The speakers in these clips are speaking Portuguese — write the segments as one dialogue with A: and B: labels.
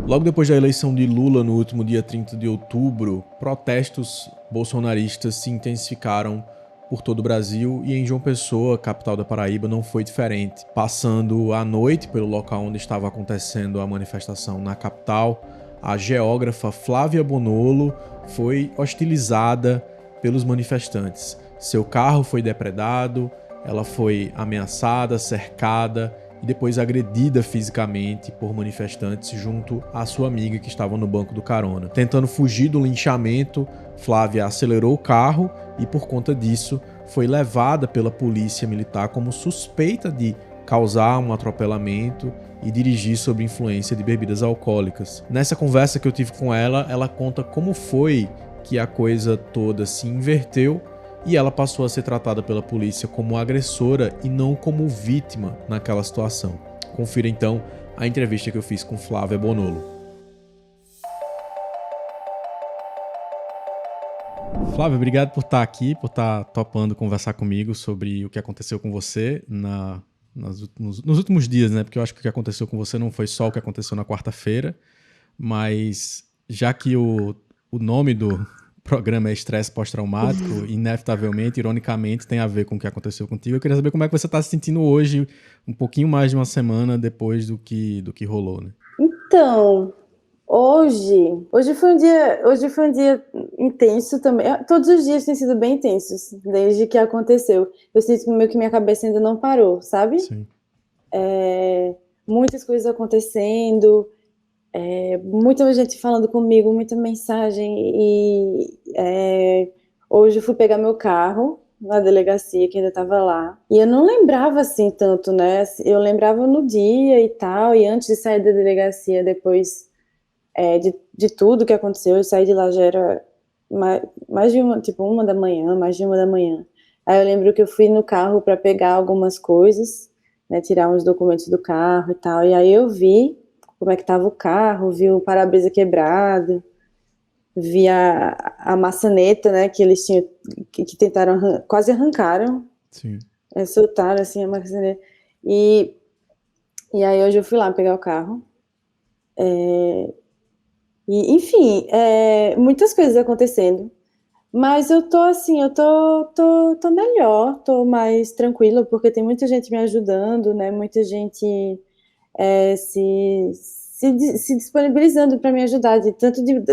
A: Logo depois da eleição de Lula no último dia 30 de outubro, protestos bolsonaristas se intensificaram por todo o Brasil e em João Pessoa, capital da Paraíba, não foi diferente. Passando a noite pelo local onde estava acontecendo a manifestação na capital, a geógrafa Flávia Bonolo foi hostilizada pelos manifestantes. Seu carro foi depredado, ela foi ameaçada, cercada e depois agredida fisicamente por manifestantes junto à sua amiga que estava no banco do carona. Tentando fugir do linchamento, Flávia acelerou o carro e, por conta disso, foi levada pela polícia militar como suspeita de causar um atropelamento e dirigir sob influência de bebidas alcoólicas. Nessa conversa que eu tive com ela, ela conta como foi que a coisa toda se inverteu e ela passou a ser tratada pela polícia como agressora e não como vítima naquela situação. Confira então a entrevista que eu fiz com Flávia Bonolo. Flávia, obrigado por estar aqui, por estar topando conversar comigo sobre o que aconteceu com você nos últimos dias, né? Porque eu acho que o que aconteceu com você não foi só o que aconteceu na quarta-feira, mas já que o nome do programa é estresse pós-traumático, inevitavelmente, ironicamente, tem a ver com o que aconteceu contigo. Eu queria saber como é que você está se sentindo hoje, um pouquinho mais de uma semana depois do que rolou, né?
B: Então, hoje foi um dia intenso também. Todos os dias têm sido bem intensos, desde que aconteceu. Eu sinto que meio que minha cabeça ainda não parou, sabe?
A: Sim.
B: Muitas coisas acontecendo, muita gente falando comigo, muita mensagem. Hoje eu fui pegar meu carro na delegacia, que ainda estava lá. E eu não lembrava assim tanto, né? Eu lembrava no dia e tal, e antes de sair da delegacia, depois de tudo que aconteceu, eu saí de lá já era mais de uma, tipo, mais de uma da manhã. Aí eu lembro que eu fui no carro para pegar algumas coisas, né, tirar uns documentos do carro e tal, e aí eu vi como é que tava o carro, vi o para-brisa quebrado, vi a maçaneta, né, que eles tinham, que tentaram, quase arrancaram,
A: Sim.
B: soltaram assim a maçaneta, e aí hoje eu fui lá pegar o carro, e, enfim, muitas coisas acontecendo. Mas eu tô assim, tô melhor, tô mais tranquila, porque tem muita gente me ajudando, né? Muita gente se disponibilizando para me ajudar,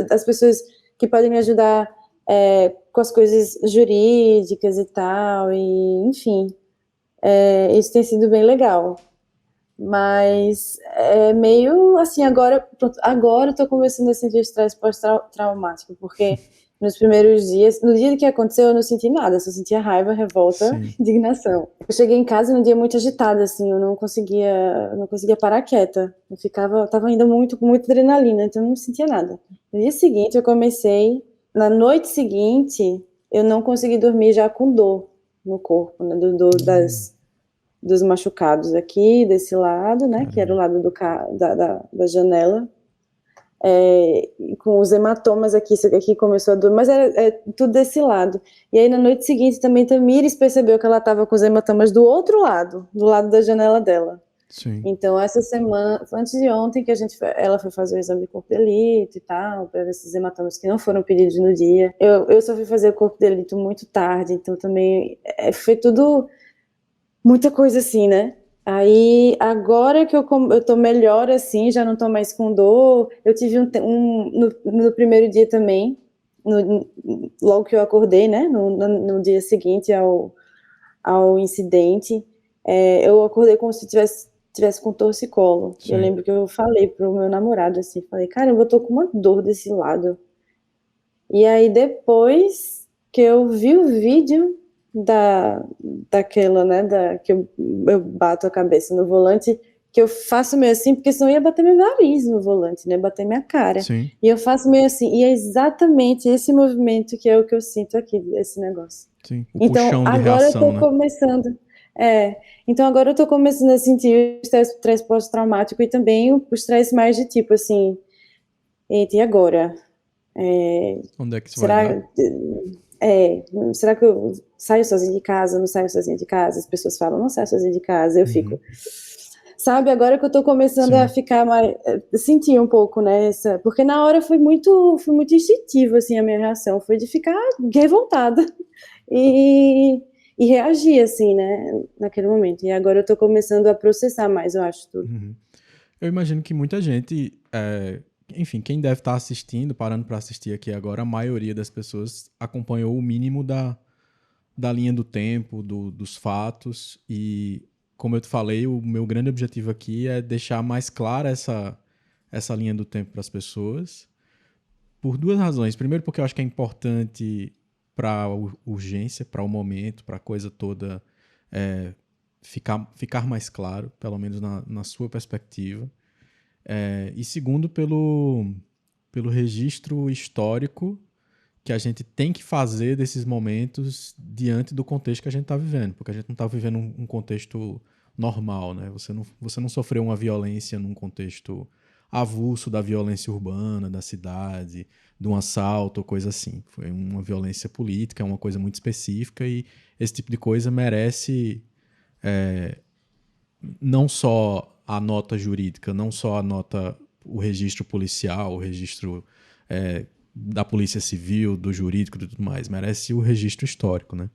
B: das pessoas que podem me ajudar com as coisas jurídicas e tal, e enfim, isso tem sido bem legal. Mas é meio assim, agora eu tô começando a sentir estresse pós-traumático, porque nos primeiros dias, no dia que aconteceu, eu não senti nada, só sentia raiva, revolta,
A: Sim.
B: indignação. Eu cheguei em casa num dia muito agitado, assim, eu não conseguia parar quieta. Tava ainda com muita adrenalina, então eu não sentia nada. No dia seguinte, na noite seguinte, eu não consegui dormir já com dor no corpo, né, dos machucados aqui, desse lado, né, que era o
A: Caramba.
B: lado da janela, com os hematomas aqui, isso aqui começou a doer, mas é tudo desse lado. E aí na noite seguinte também Tamires percebeu que ela estava com os hematomas do outro lado, do lado da janela dela.
A: Sim.
B: Então essa semana, antes de ontem, que ela foi fazer o exame de corpo de delito e tal, para ver esses hematomas que não foram pedidos no dia. Eu só fui fazer o corpo de delito muito tarde, então também foi tudo muita coisa assim, né? Aí, agora que eu tô melhor, assim, já não tô mais com dor. Eu tive no primeiro dia também, logo que eu acordei, né? No dia seguinte ao incidente, eu acordei como se tivesse com torcicolo. Eu
A: Sim.
B: lembro que eu falei pro meu namorado, assim, falei, caramba, eu tô com uma dor desse lado. E aí, depois que eu vi o vídeo daquela, né, que eu bato a cabeça no volante, que eu faço meio assim, porque senão ia bater meu nariz no volante, né, bater minha cara.
A: Sim.
B: E eu faço meio assim, e é exatamente esse movimento que é o que eu sinto aqui, esse negócio.
A: Sim. O
B: Então,
A: puxão de
B: agora eu
A: reação,
B: tô
A: né?
B: começando, então agora eu tô começando a sentir o estresse pós-traumático e também o estresse mais de tipo assim, eita, e agora?
A: Onde é que isso vai dar?
B: Será, será que eu saio sozinha de casa? Não saio sozinha de casa? As pessoas falam, não saio sozinha de casa. Eu fico,
A: Uhum.
B: sabe? Agora que eu tô começando a
A: Sim.
B: ficar mais, sentir um pouco, né? Porque na hora foi muito instintivo, assim, a minha reação. Foi de ficar revoltada e, e reagir, assim, né? Naquele momento. E agora eu tô começando a processar mais, eu acho, tudo.
A: Uhum. Eu imagino que muita gente, enfim, quem deve estar assistindo, parando para assistir aqui agora, a maioria das pessoas acompanhou o mínimo da linha do tempo, dos fatos, e como eu te falei, o meu grande objetivo aqui é deixar mais clara essa linha do tempo para as pessoas, por duas razões. Primeiro, porque eu acho que é importante para a urgência, para o momento, para a coisa toda ficar mais claro, pelo menos na sua perspectiva. E segundo, pelo registro histórico que a gente tem que fazer desses momentos diante do contexto que a gente está vivendo, porque a gente não está vivendo um contexto normal, né? Você não sofreu uma violência num contexto avulso da violência urbana, da cidade, de um assalto ou coisa assim. Foi uma violência política, é uma coisa muito específica e esse tipo de coisa merece não só a nota jurídica, não só a nota, o registro policial, o registro da polícia civil, do jurídico e tudo mais, merece o registro histórico, né?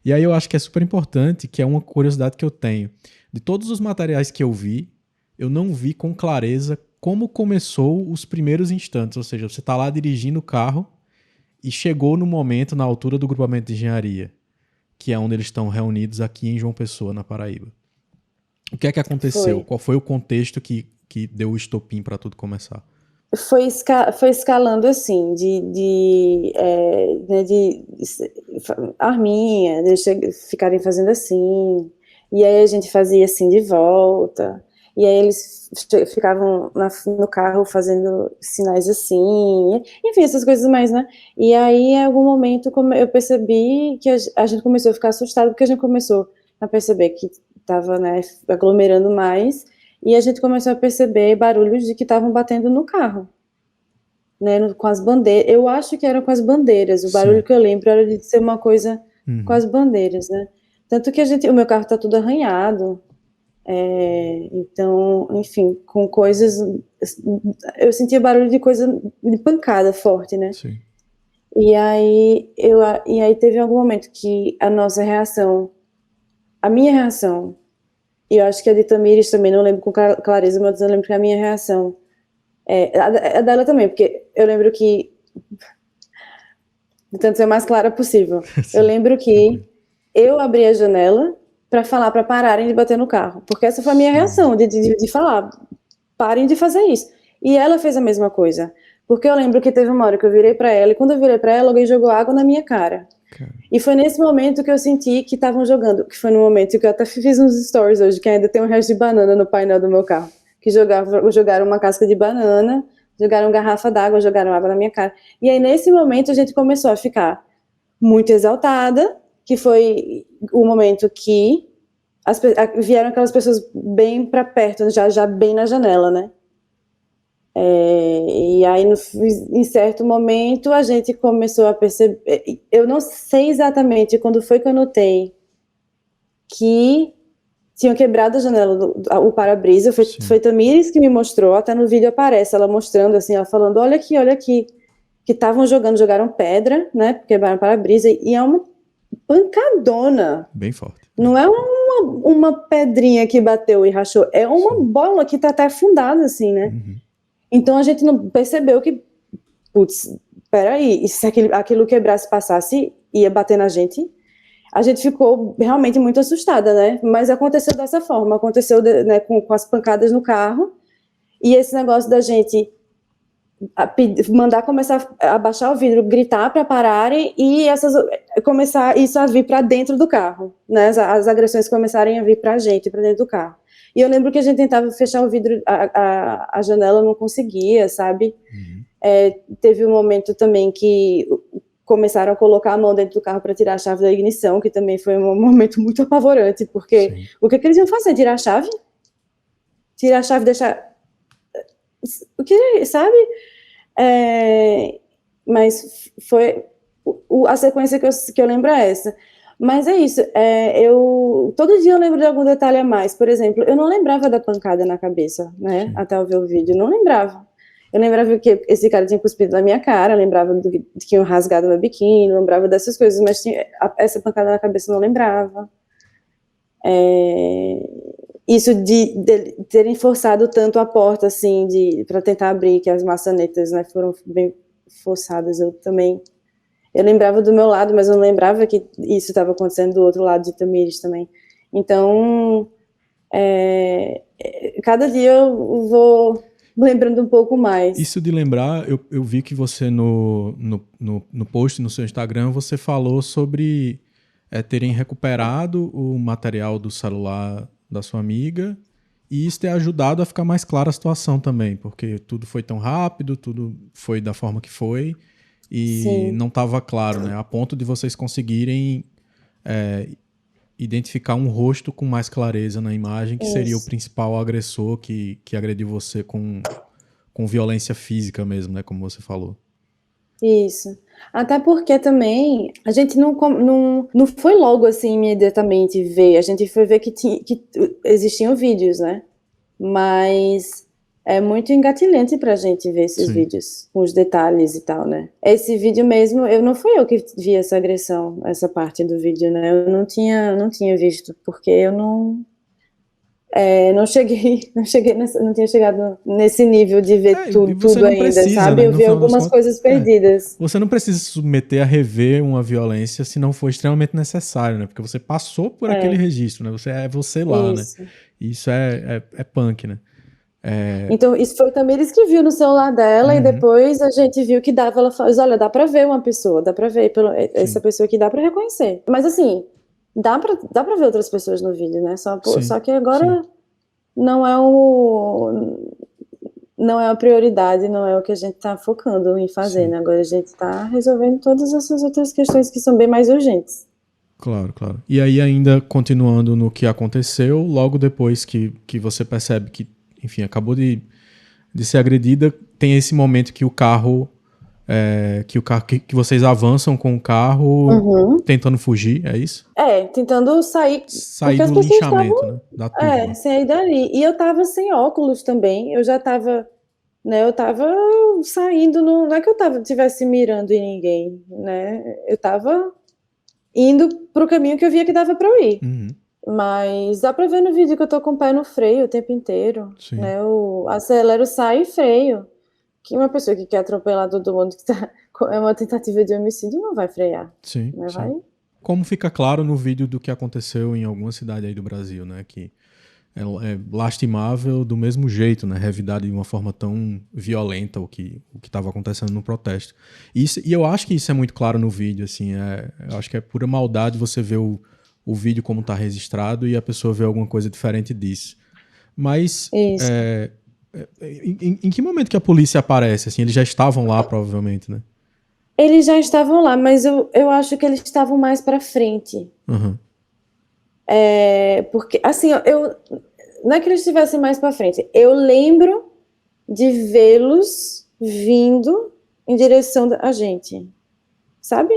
A: E aí eu acho que é super importante, que é uma curiosidade que eu tenho. De todos os materiais que eu vi, eu não vi com clareza como começou os primeiros instantes, ou seja, você está lá dirigindo o carro e chegou no momento, na altura do grupamento de engenharia, que é onde eles estão reunidos aqui em João Pessoa, na Paraíba. O que é que aconteceu?
B: Foi.
A: Qual foi o contexto que deu o estopim para tudo começar?
B: Foi escalando assim, né, arminha, ficarem fazendo assim, e aí a gente fazia assim de volta, e aí eles ficavam no carro fazendo sinais assim, enfim, essas coisas mais, né? E aí, em algum momento, eu percebi que a gente começou a ficar assustado, porque a gente começou a perceber que estava, né, aglomerando mais, e a gente começou a perceber barulhos de que estavam batendo no carro, né, com as bandeiras. Eu acho que era com as bandeiras. O barulho
A: Sim.
B: que eu lembro era de ser uma coisa com
A: Uhum.
B: as bandeiras, né? Tanto que o meu carro tá todo arranhado. Então, enfim, com coisas. Eu sentia barulho de coisa de pancada forte, né?
A: Sim.
B: E aí teve algum momento que a minha reação, e eu acho que a de Tamires também, não lembro com clareza, mas eu lembro que a minha reação a dela também, porque eu lembro que, de tanto ser mais clara possível, eu
A: Sim.
B: lembro que
A: Tranquilo.
B: eu abri a janela para falar para pararem de bater no carro, porque essa foi a minha
A: Sim.
B: reação, de falar, parem de fazer isso. E ela fez a mesma coisa, porque eu lembro que teve uma hora que eu virei para ela, e quando eu virei para ela, alguém jogou água na minha cara.
A: Cara.
B: E foi nesse momento que eu senti que estavam jogando, que foi no momento que eu até fiz uns stories hoje, que ainda tem um resto de banana no painel do meu carro, que jogaram uma casca de banana, jogaram garrafa d'água, jogaram água na minha cara. E aí nesse momento a gente começou a ficar muito exaltada, que foi o momento que vieram aquelas pessoas bem para perto, já bem na janela, né? E aí, em certo momento, a gente começou a perceber. Eu não sei exatamente quando foi que eu notei que tinham quebrado a janela, o para-brisa. Foi
A: Sim.
B: Tamires que me mostrou, até no vídeo aparece ela mostrando, assim, ela falando: olha aqui. Que estavam jogaram pedra, né? Quebraram o para-brisa, e é uma pancadona.
A: Bem forte.
B: Não é uma pedrinha que bateu e rachou, é uma
A: Sim.
B: bola que tá até afundada, assim, né?
A: Uhum.
B: Então a gente não percebeu que, putz, peraí, e se aquilo quebrasse, passasse, ia bater na gente? A gente ficou realmente muito assustada, né? Mas aconteceu dessa forma, aconteceu né, com as pancadas no carro, e esse negócio da gente mandar começar a baixar o vidro, gritar para pararem e começar isso a vir para dentro do carro, né? As agressões começarem a vir para a gente, para dentro do carro. E eu lembro que a gente tentava fechar o vidro, a janela não conseguia, sabe?
A: Uhum.
B: Teve um momento também que começaram a colocar a mão dentro do carro para tirar a chave da ignição, que também foi um momento muito apavorante, porque
A: Sim.
B: o que eles iam fazer? Tirar a chave? Tirar a chave, deixar... O que, sabe? Mas foi a sequência que eu lembro é essa. Mas é isso, todo dia eu lembro de algum detalhe a mais. Por exemplo, eu não lembrava da pancada na cabeça, né?
A: Sim.
B: Até eu ver o vídeo, não lembrava. Eu lembrava que esse cara tinha cuspido na minha cara, lembrava de que tinham rasgado meu biquíni, lembrava dessas coisas, mas essa pancada na cabeça eu não lembrava. Isso de terem forçado tanto a porta, assim, para tentar abrir, que as maçanetas, né, foram bem forçadas, eu lembrava do meu lado, mas eu não lembrava que isso estava acontecendo do outro lado de Tamires também. Então, cada dia eu vou lembrando um pouco mais.
A: Isso de lembrar, eu vi que você no post no seu Instagram, você falou sobre terem recuperado o material do celular da sua amiga e isso ter ajudado a ficar mais clara a situação também, porque tudo foi tão rápido, tudo foi da forma que foi e
B: Sim.
A: não estava claro, né? A ponto de vocês conseguirem identificar um rosto com mais clareza na imagem, que seria o principal agressor que agrediu você com violência física mesmo, né? Como você falou.
B: Isso. Até porque também a gente não foi logo assim imediatamente ver. A gente foi ver que existiam vídeos, né? Mas é muito engatilhante pra gente ver esses vídeos, com os detalhes e tal, né? Esse vídeo mesmo, não fui eu que vi essa agressão, essa parte do vídeo, né? Eu não tinha visto, porque eu não tinha chegado nesse nível de ver tudo ainda,
A: precisa,
B: sabe?
A: Né?
B: Eu vi algumas coisas perdidas.
A: Você não precisa se submeter a rever uma violência se não for extremamente necessário, né? Porque você passou por aquele registro, né? Você lá,
B: isso.
A: Né? Isso é punk, né?
B: Então, isso foi também eles que viu no celular dela, e depois a gente viu que dava, ela falou, olha, dá pra ver uma pessoa, dá pra ver essa pessoa aqui, dá pra reconhecer. Mas assim, dá pra ver outras pessoas no vídeo, né? Só que agora não é a prioridade, não é o que a gente tá focando em fazer, né? Agora a gente tá resolvendo todas essas outras questões que são bem mais urgentes.
A: Claro. E aí, ainda continuando no que aconteceu, logo depois que você percebe que, enfim, acabou de ser agredida, tem esse momento que o carro, que vocês avançam com o carro tentando fugir, é isso?
B: Tentando sair
A: do linchamento, né? Da turma.
B: Sair dali. E eu tava sem óculos também, eu já tava, né, eu tava saindo, não é que eu estivesse mirando em ninguém, né, eu tava indo pro caminho que eu via que dava pra eu ir. Mas dá pra ver no vídeo que eu tô com o pé no freio o tempo inteiro, né, eu acelero, saio e freio, que uma pessoa que quer atropelar todo mundo que é uma tentativa de homicídio não vai frear.
A: Sim,
B: né,
A: sim.
B: vai...
A: Como fica claro no vídeo do que aconteceu em alguma cidade aí do Brasil, né, que é lastimável do mesmo jeito, né, revidado de uma forma tão violenta o que estava acontecendo no protesto. E eu acho que isso é muito claro no vídeo, assim, eu acho que é pura maldade você ver o vídeo como está registrado e a pessoa ver alguma coisa diferente disso. Mas em que momento que a polícia aparece? Assim, eles já estavam lá, provavelmente, né?
B: Eles já estavam lá, mas eu acho que eles estavam mais pra frente. Porque, assim, não é que eles estivessem mais pra frente. Eu lembro de vê-los vindo em direção a gente, sabe?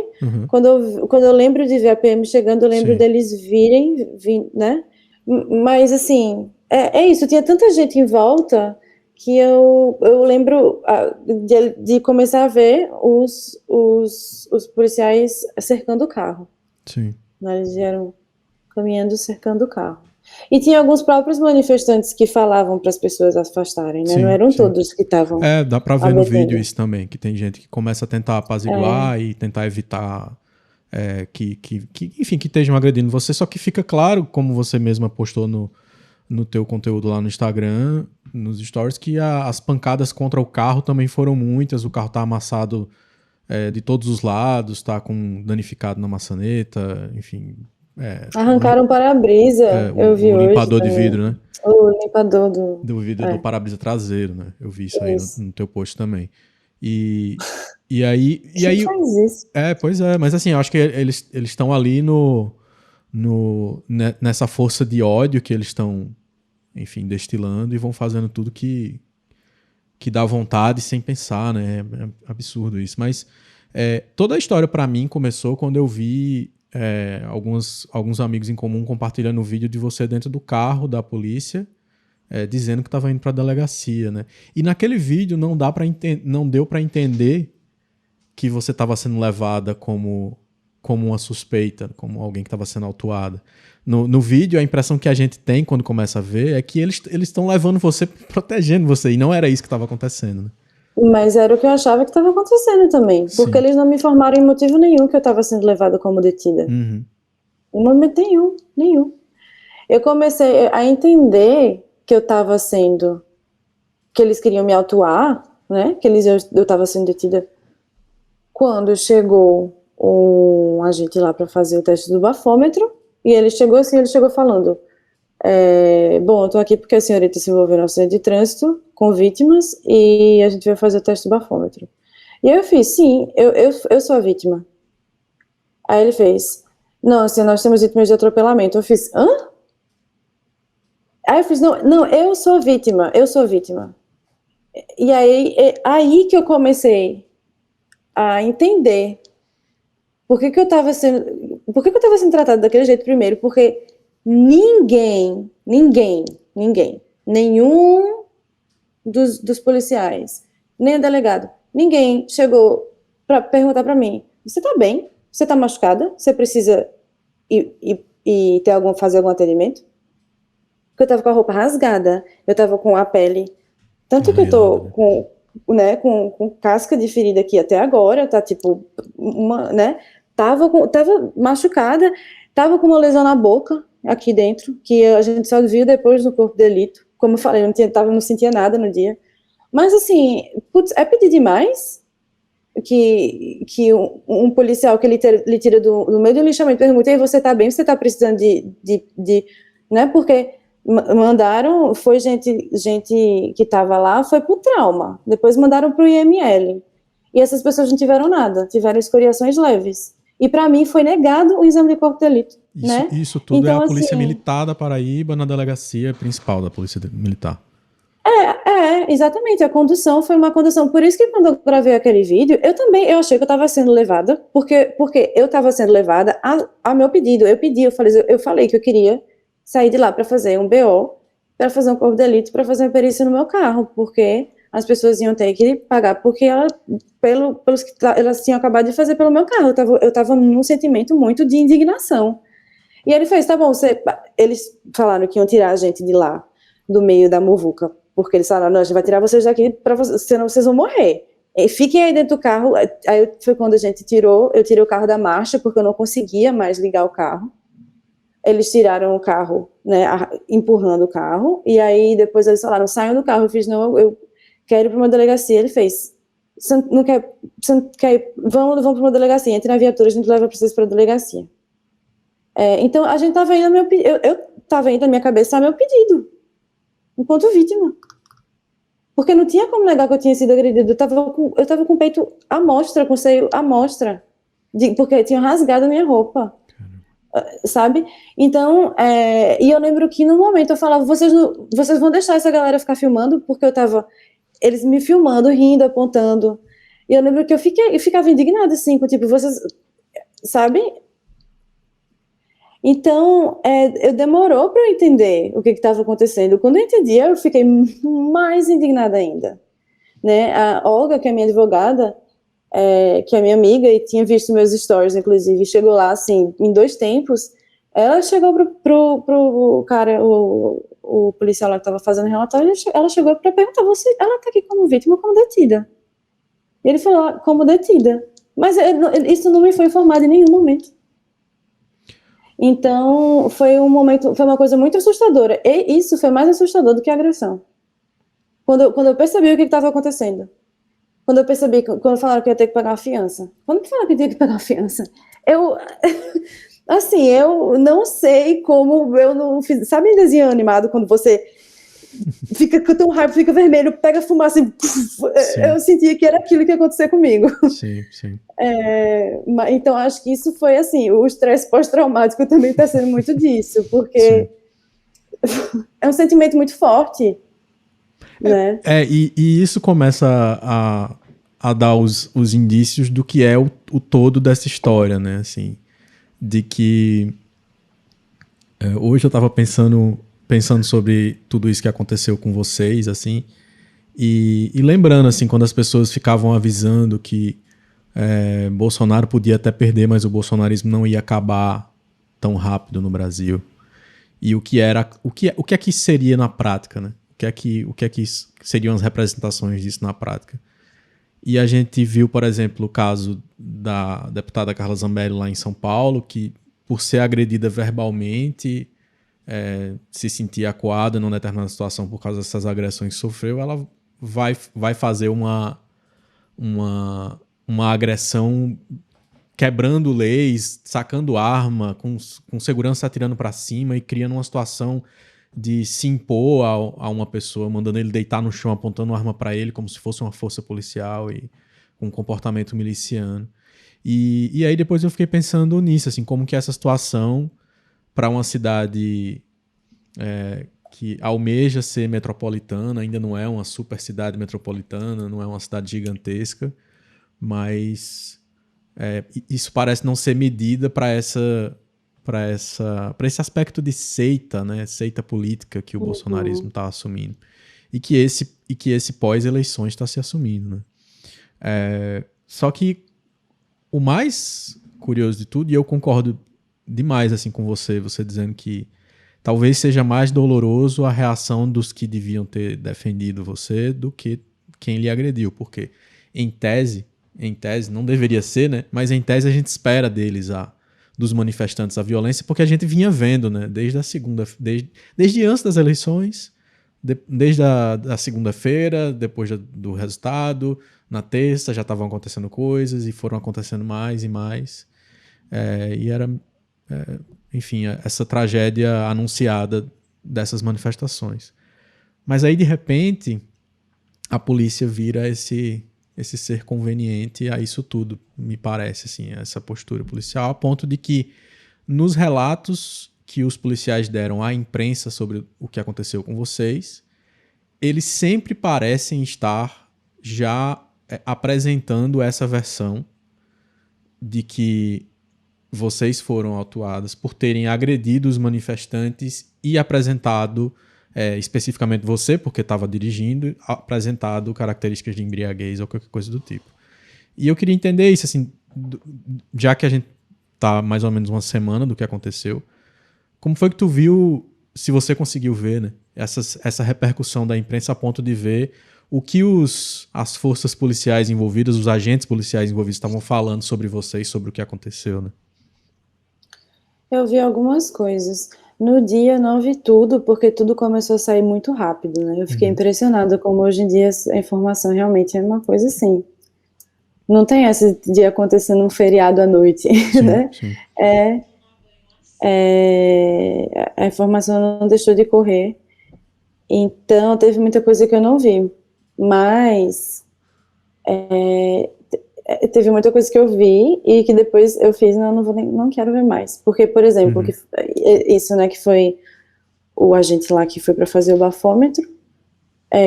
B: Quando eu lembro de ver a PM chegando, eu lembro deles virem, né? Mas, assim, é isso. Tinha tanta gente em volta que eu lembro de começar a ver os policiais cercando o carro.
A: Sim.
B: Eles vieram caminhando, cercando o carro. E tinha alguns próprios manifestantes que falavam para as pessoas afastarem, né? Não eram todos que estavam.
A: Dá pra ver no vídeo isso também, que tem gente que começa a tentar apaziguar e tentar evitar que estejam agredindo você, só que fica claro, como você mesma postou no teu conteúdo lá no Instagram, nos stories, que as pancadas contra o carro também foram muitas, o carro tá amassado de todos os lados, tá danificado na maçaneta, enfim...
B: Arrancaram o para-brisa, eu vi
A: o
B: hoje.
A: limpador de vidro, né?
B: O limpador do
A: vidro do para-brisa traseiro, né? Eu vi isso aí no teu post também. E aí...
B: Quem faz isso?
A: Pois é, mas assim, eu acho que eles estão ali nessa força de ódio que eles estão, enfim, destilando e vão fazendo tudo que dá vontade sem pensar, né? É absurdo isso. Mas toda a história pra mim começou quando eu vi alguns amigos em comum compartilhando o vídeo de você dentro do carro da polícia, dizendo que estava indo para a delegacia, né? E naquele vídeo não deu para entender que você estava sendo levada como uma suspeita, como alguém que estava sendo autuada. No vídeo, a impressão que a gente tem quando começa a ver é que eles estão levando você, protegendo você, e não era isso que estava acontecendo, né?
B: Mas era o que eu achava que estava acontecendo também, porque
A: Sim.
B: eles não me informaram em motivo nenhum que eu estava sendo levada como detida.
A: Uhum.
B: Em momento nenhum. Eu comecei a entender que eu estava sendo, que eles queriam me autuar, né? Que eu estava sendo detida quando chegou um agente lá para fazer o teste do bafômetro, e ele chegou falando: bom, eu tô aqui porque a senhorita se envolveu no acidente de trânsito com vítimas e a gente vai fazer o teste do bafômetro. E eu fiz: sim, eu sou a vítima. Aí ele fez: não, assim, nós temos vítimas de atropelamento. Eu fiz: hã? Aí eu fiz: não, eu sou a vítima. E aí que eu comecei a entender por que eu estava sendo tratada daquele jeito primeiro, porque nenhum dos policiais, nem o delegado, ninguém chegou para perguntar para mim: você tá bem? Você tá machucada? Você precisa fazer algum atendimento? Porque eu tava com a roupa rasgada, eu tava com a pele, tanto que eu tô com casca de ferida aqui até agora, tá tipo, né? Tava machucada, tava com uma lesão na boca, aqui dentro, que a gente só viu depois no corpo de delito. Como eu falei, não sentia nada no dia. Mas assim, putz, é pedir demais que um policial que lhe tira do meio do lixamento pergunta: e você tá bem? Você tá precisando né? Porque mandaram, foi gente que tava lá, foi pro trauma. Depois mandaram pro IML. E essas pessoas não tiveram nada, tiveram escoriações leves. E para mim foi negado o exame de corpo de delito, né?
A: Isso tudo
B: então,
A: é a Polícia
B: assim,
A: Militar da Paraíba, na delegacia principal da Polícia Militar.
B: Exatamente, a condução foi uma condução, por isso que quando eu gravei aquele vídeo, eu achei que eu estava sendo levada, porque eu estava sendo levada a meu pedido, eu falei que eu queria sair de lá para fazer um BO, para fazer um corpo de delito, para fazer uma perícia no meu carro, porque as pessoas iam ter que pagar, porque pelos que elas tinham acabado de fazer pelo meu carro, eu estava num sentimento muito de indignação. E ele fez: tá bom, eles falaram que iam tirar a gente de lá, do meio da muvuca, porque eles falaram: não, a gente vai tirar vocês daqui, senão vocês vão morrer. E fiquem aí dentro do carro. Aí foi quando eu tirei o carro da marcha, porque eu não conseguia mais ligar o carro. Eles tiraram o carro, né, empurrando o carro, e aí depois eles falaram: saiam do carro. Eu fiz: não, eu quero ir para uma delegacia. Ele fez: você não quer ir? Vamos para uma delegacia, entre na viatura, a gente leva vocês para a delegacia. Então a gente estava indo, eu estava indo na minha cabeça a meu pedido, enquanto vítima. Porque não tinha como negar que eu tinha sido agredida. Eu estava com o peito à mostra, com o seio à mostra, porque tinham rasgado a minha roupa, sabe? Então, e eu lembro que no momento eu falava: vocês vão deixar essa galera ficar filmando? Porque eles me filmando, rindo, apontando. E eu lembro que eu ficava indignada, assim, com tipo, vocês, sabe? Então, demorou para eu entender o que estava acontecendo. Quando eu entendi, eu fiquei mais indignada ainda, né? A Olga, que é minha advogada, que é minha amiga e tinha visto meus stories, inclusive, chegou lá, assim, em 2 tempos. Ela chegou pro cara, o policial lá que estava fazendo o relatório, ela chegou para perguntar: ela está aqui como vítima ou como detida? E ele falou: como detida. Mas isso não me foi informado em nenhum momento. Então, foi uma coisa muito assustadora. E isso foi mais assustador do que a agressão. Quando eu percebi o que estava acontecendo. Quando falaram que eu ia ter que pagar uma fiança. Quando falaram que eu tinha que pagar uma fiança, assim, eu não sei como eu não fiz. Sabe em desenho animado, quando você fica com tão raiva, fica vermelho, pega fumaça e eu sentia que era aquilo que ia acontecer comigo.
A: Sim.
B: Então acho que isso foi assim, o estresse pós-traumático também está sendo muito disso, porque é um sentimento muito forte, né?
A: E isso começa a dar os indícios do que é o todo dessa história, né? Assim, de que hoje eu estava pensando sobre tudo isso que aconteceu com vocês, assim, e lembrando, assim, quando as pessoas ficavam avisando que Bolsonaro podia até perder, mas o bolsonarismo não ia acabar tão rápido no Brasil. E o que é que seria na prática, né? O que é que seriam as representações disso na prática? E a gente viu, por exemplo, o caso da deputada Carla Zambelli lá em São Paulo, que por ser agredida verbalmente, se sentir acuada numa determinada situação por causa dessas agressões que sofreu, ela vai fazer uma agressão quebrando leis, sacando arma, com segurança atirando para cima e criando uma situação de se impor a uma pessoa, mandando ele deitar no chão, apontando uma arma para ele como se fosse uma força policial e com um comportamento miliciano. E aí depois eu fiquei pensando nisso, assim, como que essa situação para uma cidade que almeja ser metropolitana, ainda não é uma super cidade metropolitana, não é uma cidade gigantesca, mas isso parece não ser medida para esse aspecto de seita, né? Seita política que o bolsonarismo está assumindo. E que esse pós-eleições está se assumindo, né? Só que o mais curioso de tudo, e eu concordo demais assim, com você dizendo que talvez seja mais doloroso a reação dos que deviam ter defendido você do que quem lhe agrediu, porque em tese, não deveria ser, né? Mas em tese a gente espera deles, dos manifestantes, a violência, porque a gente vinha vendo, né? Desde antes das eleições, desde a segunda-feira, depois do resultado, na terça já estavam acontecendo coisas e foram acontecendo mais e mais. E era, enfim, essa tragédia anunciada dessas manifestações. Mas aí, de repente, a polícia vira esse ser conveniente a isso tudo, me parece, assim, essa postura policial, a ponto de que nos relatos que os policiais deram à imprensa sobre o que aconteceu com vocês, eles sempre parecem estar já apresentando essa versão de que vocês foram autuadas por terem agredido os manifestantes e apresentado, especificamente você, porque estava dirigindo, apresentado características de embriaguez ou qualquer coisa do tipo. E eu queria entender isso, assim, já que a gente está mais ou menos uma semana do que aconteceu, como foi que tu viu, se você conseguiu ver, né, essa repercussão da imprensa a ponto de ver o que as forças policiais envolvidas, os agentes policiais envolvidos estavam falando sobre vocês, sobre o que aconteceu, né?
B: Eu vi algumas coisas. No dia eu não vi tudo, porque tudo começou a sair muito rápido, né? Eu fiquei impressionada como hoje em dia a informação realmente é uma coisa assim. Não tem essa de acontecendo um feriado à noite,
A: sim,
B: né?
A: Sim.
B: A informação não deixou de correr. Então teve muita coisa que eu não vi. Mas teve muita coisa que eu vi e que depois eu fiz, não quero ver mais. Porque, por exemplo, isso, né, que foi o agente lá que foi para fazer o bafômetro,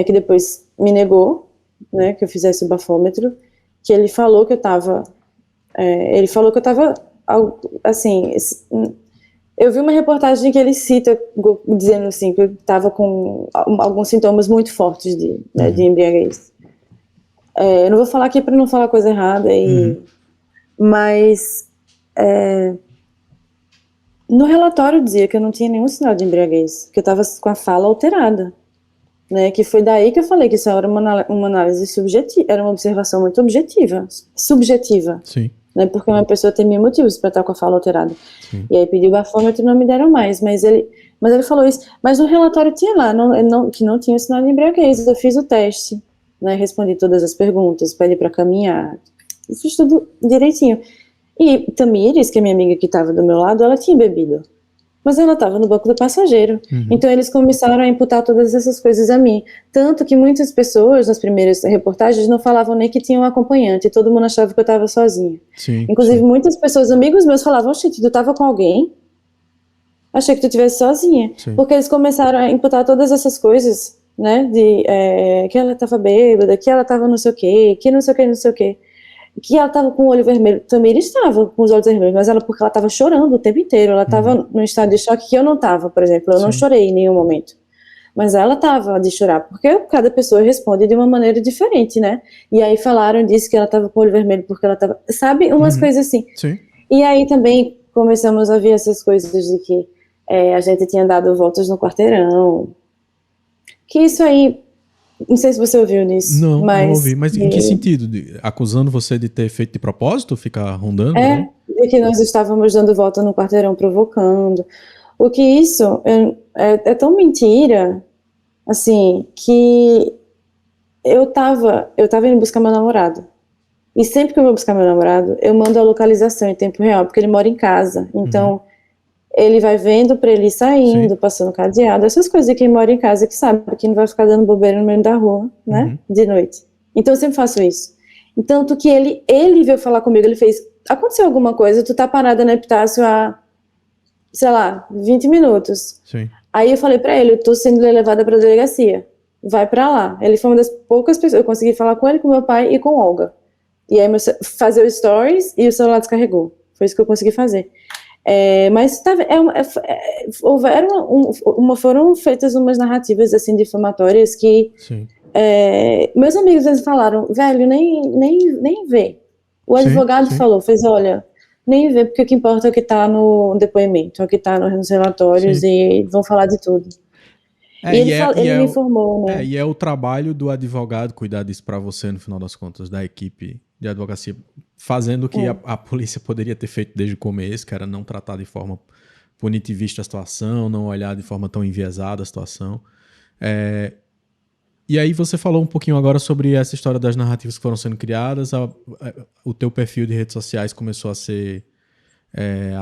B: que depois me negou, né, que eu fizesse o bafômetro, que ele falou que eu tava, assim, eu vi uma reportagem que ele cita, dizendo assim, que eu tava com alguns sintomas muito fortes de embriaguez. Eu não vou falar aqui para não falar coisa errada, mas no relatório dizia que eu não tinha nenhum sinal de embriaguez, que eu estava com a fala alterada, né? Que foi daí que eu falei que isso era uma análise subjetiva, era uma observação muito subjetiva,
A: Sim.
B: Né? Porque uma pessoa tem mil motivos para estar com a fala alterada.
A: Sim.
B: E aí pediu bafômetro e não me deram mais, mas ele falou isso. Mas no relatório tinha lá, que não tinha o sinal de embriaguez. Eu fiz o teste, né, respondi todas as perguntas, pedi para caminhar, fiz tudo direitinho. E Tamires, que é minha amiga que estava do meu lado, ela tinha bebido, mas ela estava no banco do passageiro. Então eles começaram a imputar todas essas coisas a mim, tanto que muitas pessoas nas primeiras reportagens não falavam nem que tinha um acompanhante, todo mundo achava que eu estava sozinha.
A: Sim,
B: inclusive muitas pessoas, amigos meus, falavam: "Oxe, tu estava com alguém? Achei que tu estivesse sozinha." Sim. Porque eles começaram a imputar todas essas coisas, né, de que ela estava bêbada, que ela estava não sei o quê, que não sei o quê, não sei o quê. que ela estava com o olho vermelho. Tamira estava com os olhos vermelhos, mas porque ela estava chorando o tempo inteiro. Ela estava num estado de choque que eu não estava, por exemplo. Eu não chorei em nenhum momento. Mas ela estava de chorar, porque cada pessoa responde de uma maneira diferente, né? E aí falaram disso, que ela estava com o olho vermelho porque ela estava... Sabe? Umas coisas assim.
A: Sim.
B: E aí também começamos a ver essas coisas de que a gente tinha dado voltas no quarteirão. Que isso aí... Não sei se você ouviu nisso.
A: Não,
B: mas,
A: não ouvi. Mas em que sentido? Acusando você de ter feito de propósito? Ficar rondando?
B: De que nós estávamos dando volta no quarteirão, provocando. O que isso é tão mentira, assim, que eu tava indo buscar meu namorado. E sempre que eu vou buscar meu namorado, eu mando a localização em tempo real, porque ele mora em casa. Então, ele vai vendo pra ele ir saindo, passando cadeado, essas coisas de quem mora em casa que sabe que não vai ficar dando bobeira no meio da rua, né? De noite. Então, eu sempre faço isso. Tanto que ele veio falar comigo, ele fez, aconteceu alguma coisa, tu tá parada na Epitácio há, sei lá, 20 minutos.
A: Sim.
B: Aí eu falei pra ele, eu tô sendo levada pra delegacia, vai pra lá. Ele foi uma das poucas pessoas, eu consegui falar com ele, com meu pai e com Olga. E aí fazer o stories e o celular descarregou. Foi isso que eu consegui fazer. Mas foram feitas umas narrativas assim difamatórias que meus amigos eles falaram, velho, nem vê. O advogado falou, fez, olha, nem vê, porque o que importa é o que está no depoimento, é o que está nos relatórios e vão falar de tudo. Ele me informou, né?
A: E é o trabalho do advogado cuidar disso para você, no final das contas, da equipe de advocacia, fazendo o que a polícia poderia ter feito desde o começo, que era não tratar de forma punitivista a situação, não olhar de forma tão enviesada a situação. E aí você falou um pouquinho agora sobre essa história das narrativas que foram sendo criadas, o teu perfil de redes sociais começou a ser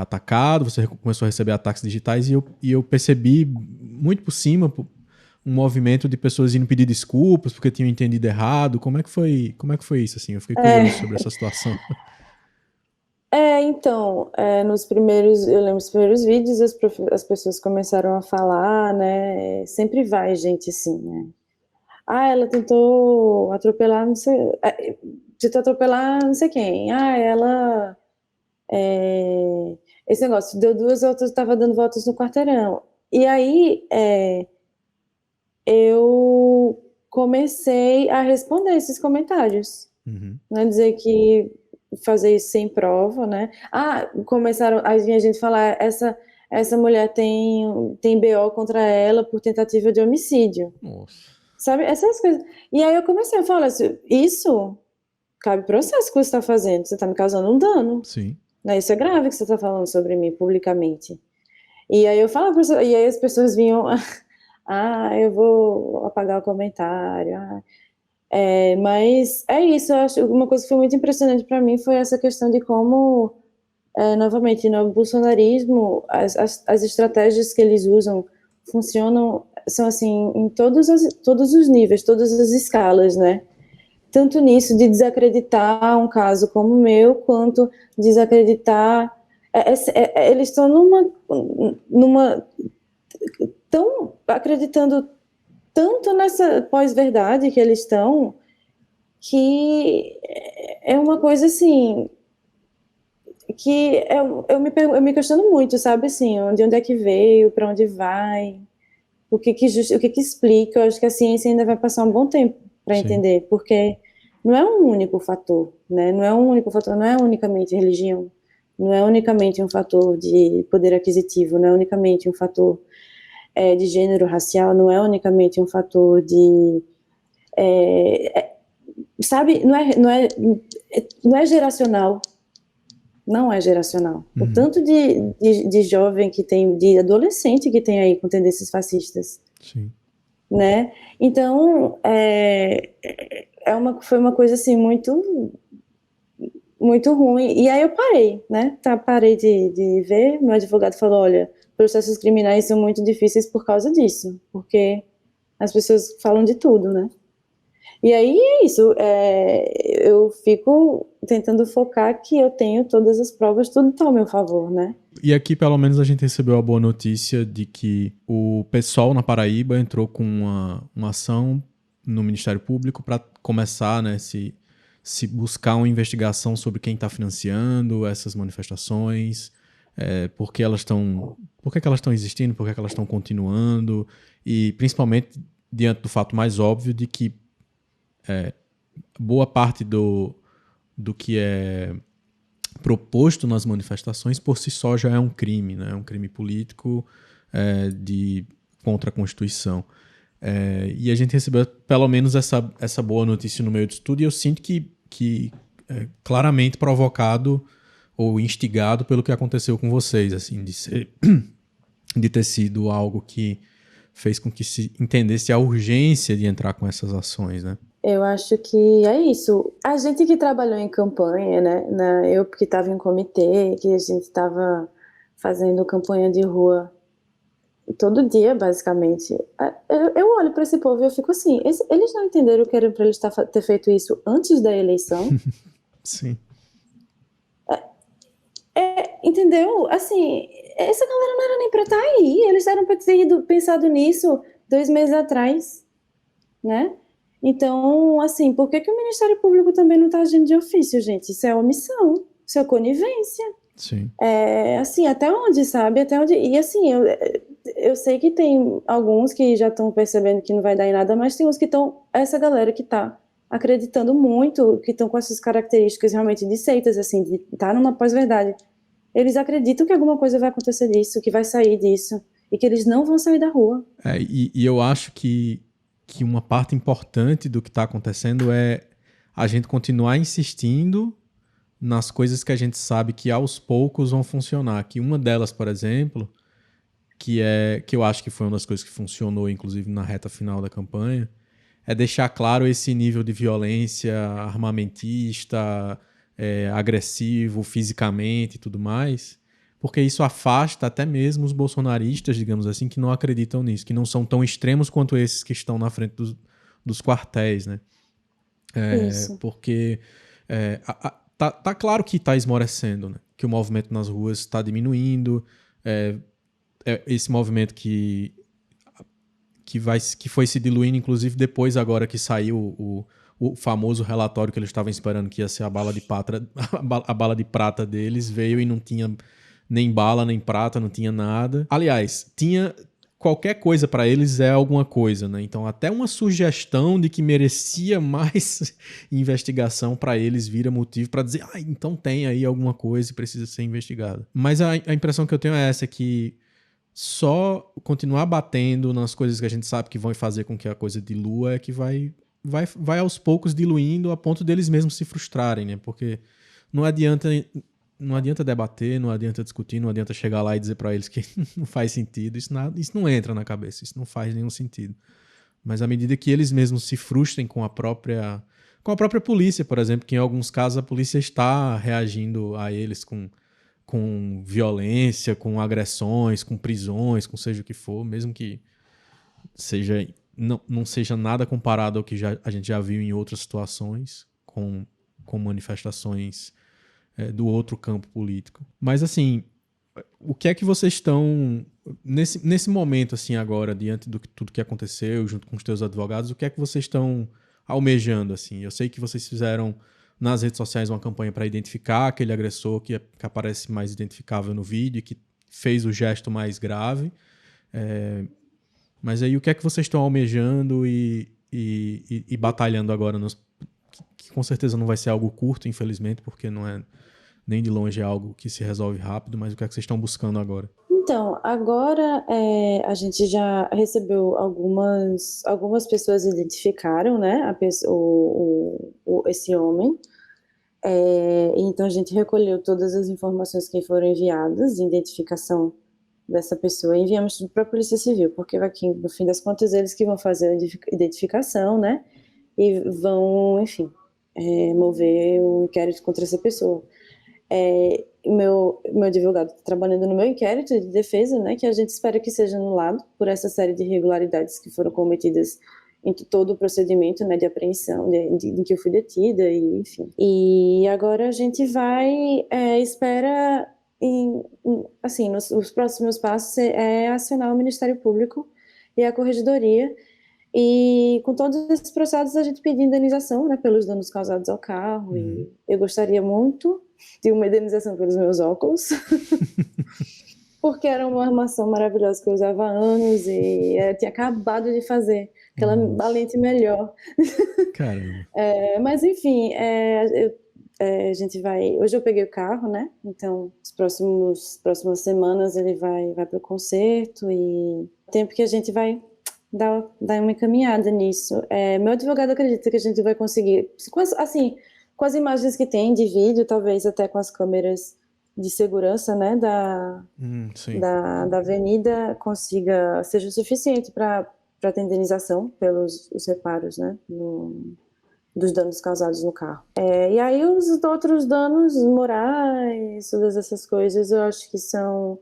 A: atacado, você começou a receber ataques digitais e eu percebi muito por cima um movimento de pessoas indo pedir desculpas porque tinham entendido errado. Como é que foi isso, assim? Eu fiquei curioso sobre essa situação.
B: Então, eu lembro dos primeiros vídeos, as pessoas começaram a falar, né? Sempre vai gente assim, né? Ela tentou atropelar, não sei, tentou atropelar não sei quem. Ela esse negócio, deu 2 voltas, estava dando voltas no quarteirão. E aí, eu comecei a responder esses comentários. Não é dizer que fazer isso sem prova, né? Começaram a gente falar, essa mulher tem BO contra ela por tentativa de homicídio.
A: Nossa.
B: Sabe, essas coisas. E aí eu comecei a falar assim, isso cabe processo que você está fazendo, você está me causando um dano.
A: Sim.
B: Né? Isso é grave que você está falando sobre mim publicamente. E aí eu falava, e aí as pessoas vinham, eu vou apagar o comentário. Mas é isso, eu acho uma coisa que foi muito impressionante para mim foi essa questão de como, novamente, no bolsonarismo, as estratégias que eles usam funcionam, são assim, em todos os níveis, todas as escalas, né? Tanto nisso de desacreditar um caso como o meu, quanto desacreditar... eles estão tão acreditando tanto nessa pós-verdade que eles estão, que é uma coisa assim, que eu me questiono muito, sabe, assim, de onde é que veio, para onde vai, o que explica. Eu acho que a ciência ainda vai passar um bom tempo para entender, porque não é um único fator, né? Não é um único fator, não é unicamente religião, não é unicamente um fator de poder aquisitivo, não é unicamente um fator de gênero racial, não é unicamente um fator de... sabe, não é geracional. Não é geracional. O tanto de jovem que tem, de adolescente que tem aí com tendências fascistas.
A: Sim.
B: Né? Então, foi uma coisa assim muito, muito ruim. E aí eu parei, né? Parei de ver. Meu advogado falou, olha, processos criminais são muito difíceis por causa disso, porque as pessoas falam de tudo, né? E aí é isso, eu fico tentando focar que eu tenho todas as provas, tudo está ao meu favor, né?
A: E aqui, pelo menos, a gente recebeu a boa notícia de que o PSOL na Paraíba entrou com uma ação no Ministério Público para começar, né, se se buscar uma investigação sobre quem está financiando essas manifestações, por que elas estão existindo, por que elas estão continuando, e principalmente diante do fato mais óbvio de que boa parte do que é proposto nas manifestações por si só já é um crime, né? É um crime político contra a Constituição. E a gente recebeu pelo menos essa boa notícia no meio disso tudo, e eu sinto que claramente provocado ou instigado pelo que aconteceu com vocês, assim, de ter sido algo que fez com que se entendesse a urgência de entrar com essas ações, né?
B: Eu acho que é isso. A gente que trabalhou em campanha, né? Eu que estava em comitê, que a gente estava fazendo campanha de rua todo dia, basicamente. Eu olho para esse povo e eu fico assim, eles não entenderam que era para eles ter feito isso antes da eleição?
A: Sim.
B: Entendeu? Assim, essa galera não era nem para estar aí. Eles eram para ter pensado nisso 2 meses atrás, né? Então, assim, por que o Ministério Público também não está agindo de ofício, gente? Isso é omissão, isso é conivência.
A: Sim.
B: Assim, até onde, sabe? Até onde. E assim, eu sei que tem alguns que já estão percebendo que não vai dar em nada, mas tem uns que estão. Essa galera que está acreditando muito, que estão com essas características realmente de seitas, assim, de estar numa pós-verdade. Eles acreditam que alguma coisa vai acontecer disso, que vai sair disso, e que eles não vão sair da rua.
A: E eu acho que uma parte importante do que está acontecendo é a gente continuar insistindo nas coisas que a gente sabe que aos poucos vão funcionar. Que uma delas, por exemplo, que eu acho que foi uma das coisas que funcionou, inclusive na reta final da campanha, é deixar claro esse nível de violência armamentista, agressivo fisicamente e tudo mais, porque isso afasta até mesmo os bolsonaristas, digamos assim, que não acreditam nisso, que não são tão extremos quanto esses que estão na frente dos quartéis, né?
B: Isso.
A: Porque tá claro que está esmorecendo, né? Que o movimento nas ruas está diminuindo, esse movimento que foi se diluindo, inclusive depois agora que saiu o famoso relatório que eles estavam esperando que ia ser a bala de prata, a bala de prata deles, veio e não tinha nem bala, nem prata, não tinha nada. Aliás, tinha qualquer coisa para eles é alguma coisa, né? Então até uma sugestão de que merecia mais investigação para eles vira motivo para dizer, então tem aí alguma coisa e precisa ser investigada. Mas a impressão que eu tenho é essa, que só continuar batendo nas coisas que a gente sabe que vão fazer com que a coisa dilua é que vai aos poucos diluindo a ponto deles mesmos se frustrarem, né? Porque não adianta debater, não adianta discutir, não adianta chegar lá e dizer para eles que não faz sentido. Isso não entra na cabeça, isso não faz nenhum sentido. Mas à medida que eles mesmos se frustrem com a própria polícia, por exemplo, que em alguns casos a polícia está reagindo a eles com violência, com agressões, com prisões, com seja o que for, mesmo que não seja nada comparado ao que a gente já viu em outras situações, com manifestações do outro campo político. Mas, assim, o que é que vocês estão, nesse momento, assim, agora, diante de tudo que aconteceu, junto com os teus advogados, o que é que vocês estão almejando, assim? Eu sei que vocês fizeram nas redes sociais uma campanha para identificar aquele agressor que aparece mais identificável no vídeo e que fez o gesto mais grave. Mas aí o que é que vocês estão almejando e batalhando agora? Que com certeza não vai ser algo curto, infelizmente, porque não é nem de longe algo que se resolve rápido, mas o que é que vocês estão buscando agora?
B: Então, agora a gente já recebeu algumas pessoas identificaram, né, esse homem. Então a gente recolheu todas as informações que foram enviadas de identificação dessa pessoa e enviamos tudo para a Polícia Civil, porque aqui, no fim das contas, eles que vão fazer a identificação, né, e vão, enfim, mover o inquérito contra essa pessoa. Meu advogado está trabalhando no meu inquérito de defesa, né, que a gente espera que seja anulado por essa série de irregularidades que foram cometidas em todo o procedimento, né, de apreensão, de que eu fui detida, e enfim. E agora a gente vai, espera, assim, os próximos passos é acionar o Ministério Público e a Corregedoria E com todos esses processos a gente pedia indenização, né, pelos danos causados ao carro.
A: Uhum.
B: E eu gostaria muito de uma indenização pelos meus óculos, porque era uma armação maravilhosa que eu usava há anos e eu tinha acabado de fazer aquela
A: Nossa,
B: lente melhor.
A: caramba.
B: Mas enfim, a gente vai. Hoje eu peguei o carro, né? Então, próximas semanas ele vai para o concerto e tempo que a gente vai dar uma encaminhada nisso. Meu advogado acredita que a gente vai conseguir, assim, com as imagens que tem de vídeo, talvez até com as câmeras de segurança, né,
A: Sim.
B: da avenida, seja o suficiente para ter indenização pelos os reparos, né, dos danos causados no carro. E aí os outros danos morais, todas essas coisas, eu acho que são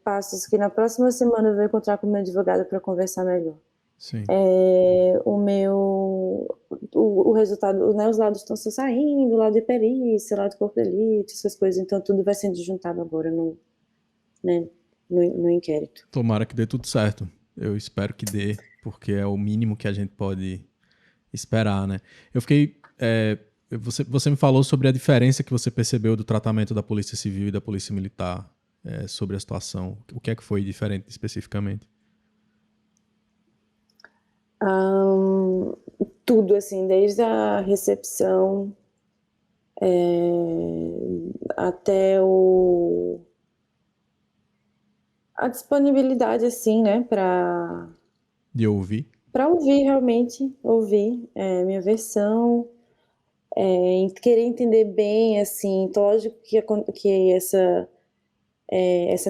B: passos que na próxima semana eu vou encontrar com o meu advogado para conversar melhor.
A: Sim.
B: O resultado, né, os laudos estão se saindo, laudo de perícia, laudo de corpo de delito, essas coisas, então tudo vai sendo juntado agora né, no inquérito.
A: Tomara que dê tudo certo. Eu espero que dê, porque é o mínimo que a gente pode esperar, né? Eu fiquei. Você me falou sobre a diferença que você percebeu do tratamento da Polícia Civil e da Polícia Militar sobre a situação. O que é que foi diferente especificamente?
B: Tudo, assim, desde a recepção até a disponibilidade, assim, né,
A: De ouvir?
B: para ouvir realmente, ouvir minha versão, querer entender bem, assim, lógico que essa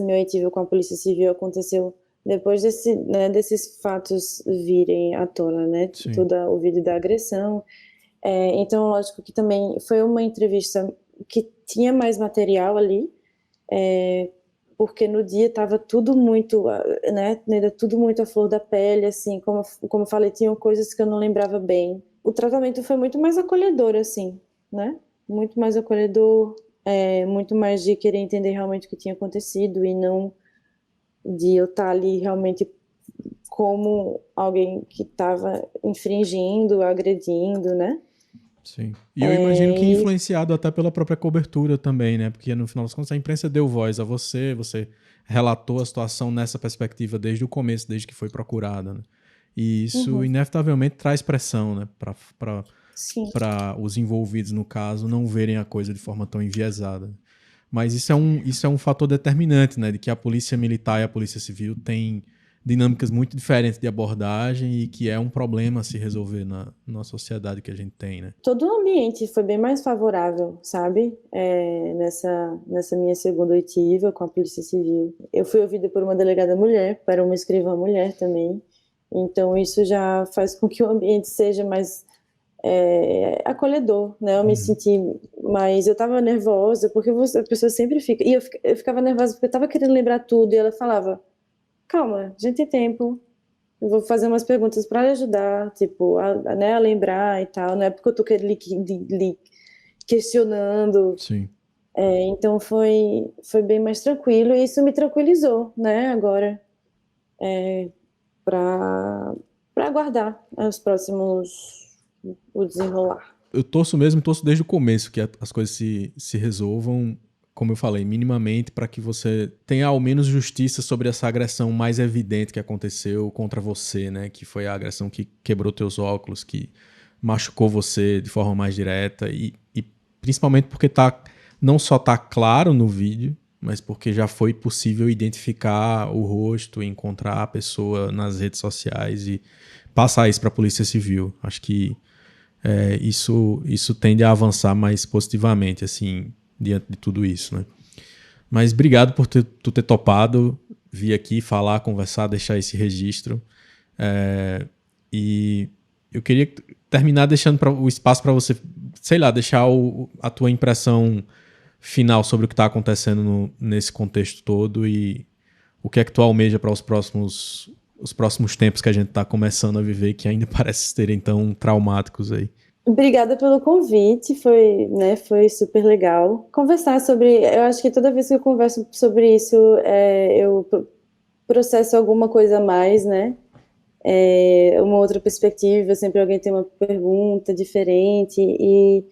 B: minha oitiva com a Polícia Civil aconteceu depois desses fatos virem à tona, né?
A: Sim.
B: Todo o vídeo da agressão. Então, lógico que também foi uma entrevista que tinha mais material ali, porque no dia estava tudo muito, né? Ainda tudo muito à flor da pele, assim, como eu falei, tinham coisas que eu não lembrava bem. O tratamento foi muito mais acolhedor, assim, né? Muito mais acolhedor, muito mais de querer entender realmente o que tinha acontecido e não de eu estar ali realmente como alguém que estava infringindo, agredindo, né?
A: Sim. E eu imagino que influenciado até pela própria cobertura também, né? Porque no final das contas a imprensa deu voz a você, você relatou a situação nessa perspectiva desde o começo, desde que foi procurada, né? E isso
B: Uhum,
A: inevitavelmente traz pressão, né?
B: sim.
A: Para os envolvidos no caso não verem a coisa de forma tão enviesada. Mas isso é um fator determinante, né? De que a polícia militar e a polícia civil têm dinâmicas muito diferentes de abordagem e que é um problema a se resolver na sociedade que a gente tem, né?
B: Todo o ambiente foi bem mais favorável, sabe? Nessa minha segunda oitiva com a Polícia Civil. Eu fui ouvida por uma delegada mulher, para uma escrivã mulher também. Então, isso já faz com que o ambiente seja mais acolhedor, né? Eu me senti mais... Eu tava nervosa, porque a pessoa sempre fica... E eu ficava nervosa porque eu tava querendo lembrar tudo, e ela falava, calma, a gente tem tempo, eu vou fazer umas perguntas para lhe ajudar, tipo, né, a lembrar e tal, não é porque eu tô lhe questionando.
A: Sim.
B: Então foi bem mais tranquilo e isso me tranquilizou, né, agora, para aguardar o desenrolar.
A: Eu torço mesmo, torço desde o começo que as coisas se resolvam, como eu falei, minimamente, para que você tenha ao menos justiça sobre essa agressão mais evidente que aconteceu contra você, né? Que foi a agressão que quebrou teus óculos, que machucou você de forma mais direta e principalmente porque não só tá claro no vídeo, mas porque já foi possível identificar o rosto, encontrar a pessoa nas redes sociais e passar isso para a Polícia Civil. Acho que isso tende a avançar mais positivamente, assim, diante de tudo isso, né? Mas obrigado por tu ter topado vir aqui falar, conversar, deixar esse registro. E eu queria terminar deixando o espaço para você, sei lá, deixar a tua impressão final sobre o que está acontecendo nesse contexto todo e o que é que tu almeja para os próximos tempos que a gente está começando a viver, que ainda parece serem tão traumáticos aí.
B: Obrigada pelo convite, foi super legal. Conversar sobre, eu acho que toda vez que eu converso sobre isso, eu processo alguma coisa a mais, né? uma outra perspectiva, sempre alguém tem uma pergunta diferente, e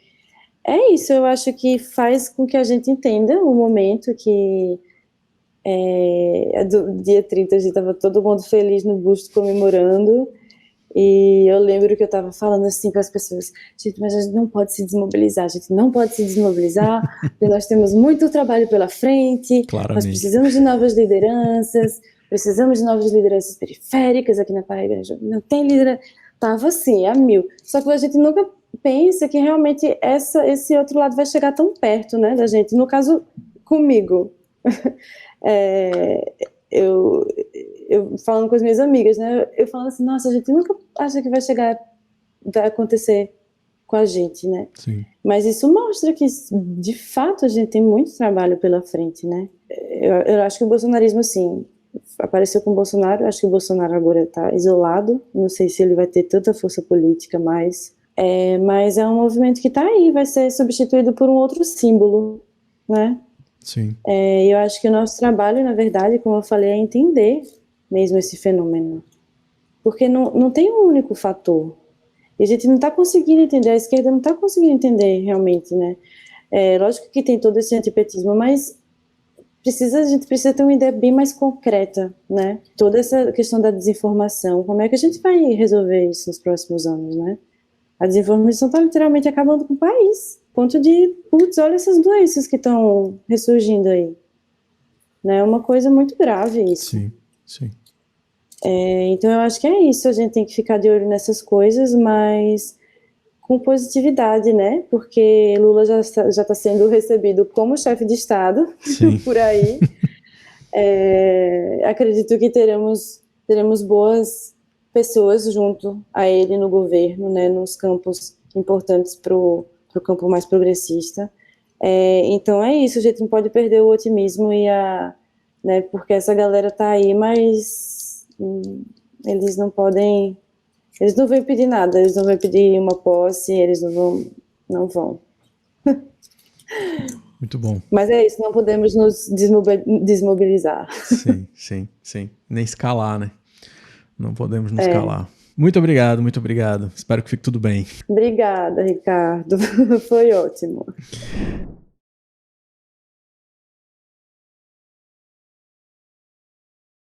B: é isso, eu acho que faz com que a gente entenda o momento que do dia 30 a gente estava todo mundo feliz no busto comemorando, e eu lembro que eu estava falando assim para as pessoas, gente, mas a gente não pode se desmobilizar, a gente não pode se desmobilizar, porque nós temos muito trabalho pela frente,
A: Claramente.
B: nós precisamos de novas lideranças, periféricas aqui na Paraíba, não tem liderança, estava assim, a mil, só que a gente nunca pensa que realmente esse outro lado vai chegar tão perto, né, da gente, no caso, comigo. Eu falando com as minhas amigas, né, eu falo assim, nossa, a gente nunca acha que vai acontecer com a gente, né?
A: Sim.
B: Mas isso mostra que, de fato, a gente tem muito trabalho pela frente, né? Eu acho que o bolsonarismo, sim, apareceu com o Bolsonaro, acho que o Bolsonaro agora está isolado, não sei se ele vai ter tanta força política mais, mas é um movimento que está aí, vai ser substituído por um outro símbolo, né?
A: Sim.
B: Eu acho que o nosso trabalho, na verdade, como eu falei, é entender mesmo esse fenômeno. Porque não tem um único fator. E a gente não está conseguindo entender, a esquerda não está conseguindo entender realmente, né? Lógico que tem todo esse antipetismo, mas a gente precisa ter uma ideia bem mais concreta, né? Toda essa questão da desinformação, como é que a gente vai resolver isso nos próximos anos, né? A desinformação está literalmente acabando com o país. Ponto de, putz, olha essas doenças que estão ressurgindo aí. Né? É uma coisa muito grave isso.
A: Sim, sim.
B: Então eu acho que é isso, a gente tem que ficar de olho nessas coisas, mas com positividade, né? Porque Lula já está sendo recebido como chefe de Estado por aí. Acredito que teremos boas pessoas junto a ele no governo, né? Nos campos importantes para o campo mais progressista. Então é isso, a gente não pode perder o otimismo né, porque essa galera tá aí, mas eles não vão impedir nada, eles não vão impedir uma posse, eles não vão.
A: Muito bom.
B: Mas é isso, não podemos nos desmobilizar.
A: Sim. Nem escalar, né? Não podemos nos calar. Muito obrigado. Espero que fique tudo bem.
B: Obrigada, Ricardo. Foi ótimo.